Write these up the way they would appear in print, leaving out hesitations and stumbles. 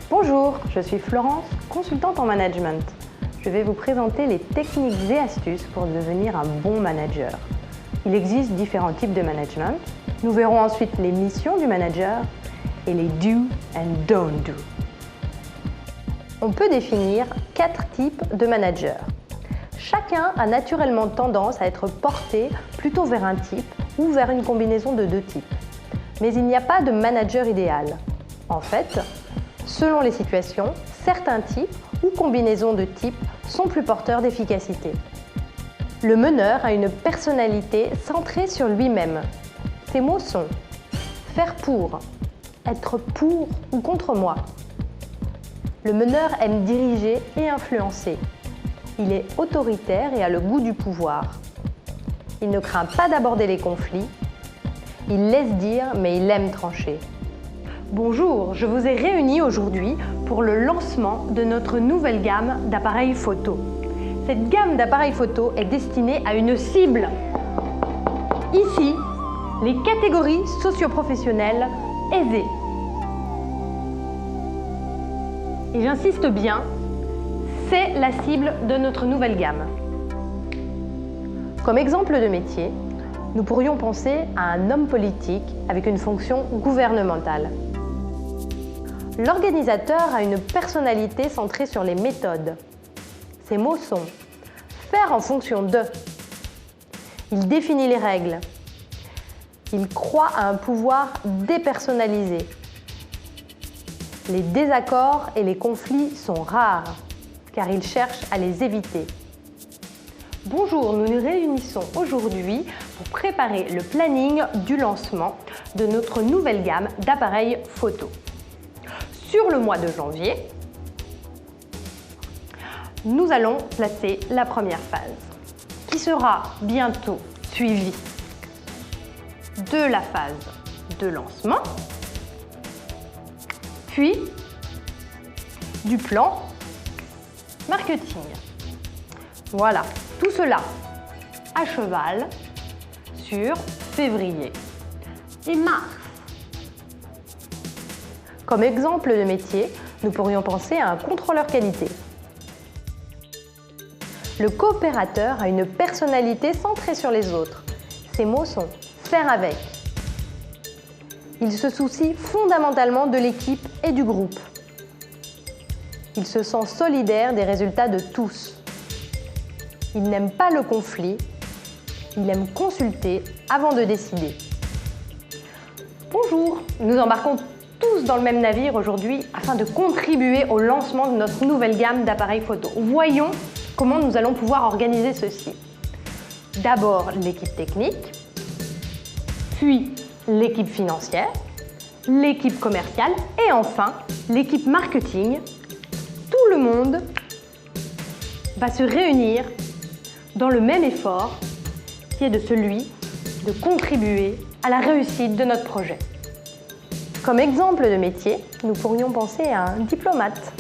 Bonjour, je suis Florence, consultante en management. Je vais vous présenter les techniques et astuces pour devenir un bon manager. Il existe différents types de management. Nous verrons ensuite les missions du manager et les do and don't do. On peut définir 4 types de managers. Chacun a naturellement tendance à être porté plutôt vers un type ou vers une combinaison de 2 types. Mais il n'y a pas de manager idéal. En fait, selon les situations, certains types ou combinaisons de types sont plus porteurs d'efficacité. Le meneur a une personnalité centrée sur lui-même. Ses mots sont « faire pour »,« être pour ou contre moi ». Le meneur aime diriger et influencer. Il est autoritaire et a le goût du pouvoir. Il ne craint pas d'aborder les conflits. Il laisse dire, mais il aime trancher. Bonjour, je vous ai réunis aujourd'hui pour le lancement de notre nouvelle gamme d'appareils photo. Cette gamme d'appareils photo est destinée à une cible. Ici, les catégories socio-professionnelles aisées. Et j'insiste bien, c'est la cible de notre nouvelle gamme. Comme exemple de métier, nous pourrions penser à un homme politique avec une fonction gouvernementale. L'organisateur a une personnalité centrée sur les méthodes. Ses mots sont « faire en fonction de ». Il définit les règles. Il croit à un pouvoir dépersonnalisé. Les désaccords et les conflits sont rares, car il cherche à les éviter. Bonjour, nous nous réunissons aujourd'hui pour préparer le planning du lancement de notre nouvelle gamme d'appareils photo. Sur le mois de janvier, nous allons placer la première phase, qui sera bientôt suivie de la phase de lancement, puis du plan marketing. Voilà, tout cela à cheval sur février et mars. Comme exemple de métier, nous pourrions penser à un contrôleur qualité. Le coopérateur a une personnalité centrée sur les autres. Ses mots sont « faire avec ». Il se soucie fondamentalement de l'équipe et du groupe. Il se sent solidaire des résultats de tous. Il n'aime pas le conflit. Il aime consulter avant de décider. Bonjour, nous embarquons tous dans le même navire aujourd'hui afin de contribuer au lancement de notre nouvelle gamme d'appareils photo. Voyons comment nous allons pouvoir organiser ceci. D'abord l'équipe technique, puis l'équipe financière, l'équipe commerciale et enfin l'équipe marketing. Tout le monde va se réunir dans le même effort qui est de celui de contribuer à la réussite de notre projet. Comme exemple de métier, nous pourrions penser à un diplomate.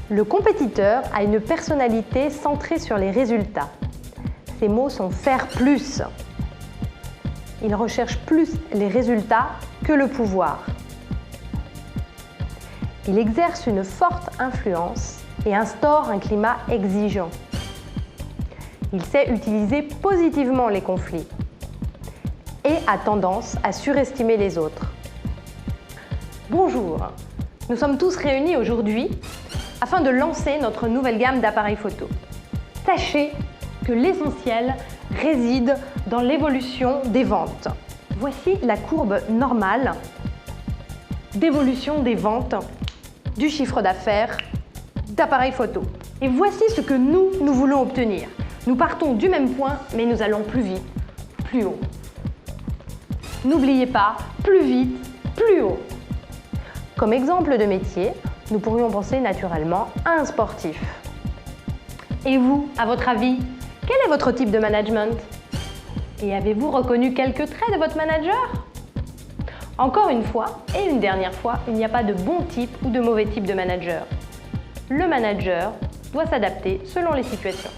Le compétiteur a une personnalité centrée sur les résultats. Ses mots sont « faire plus ». Il recherche plus les résultats que le pouvoir. Il exerce une forte influence et instaure un climat exigeant. Il sait utiliser positivement les conflits et a tendance à surestimer les autres. Bonjour, nous sommes tous réunis aujourd'hui afin de lancer notre nouvelle gamme d'appareils photo. Sachez que l'essentiel réside dans l'évolution des ventes. Voici la courbe normale d'évolution des ventes du chiffre d'affaires d'appareils photo. Et voici ce que nous voulons obtenir. Nous partons du même point, mais nous allons plus vite, plus haut. N'oubliez pas, plus vite, plus haut. Comme exemple de métier, nous pourrions penser naturellement à un sportif. Et vous, à votre avis, quel est votre type de management? Et avez-vous reconnu quelques traits de votre manager? Encore une fois, et une dernière fois, il n'y a pas de bon type ou de mauvais type de manager. Le manager doit s'adapter selon les situations.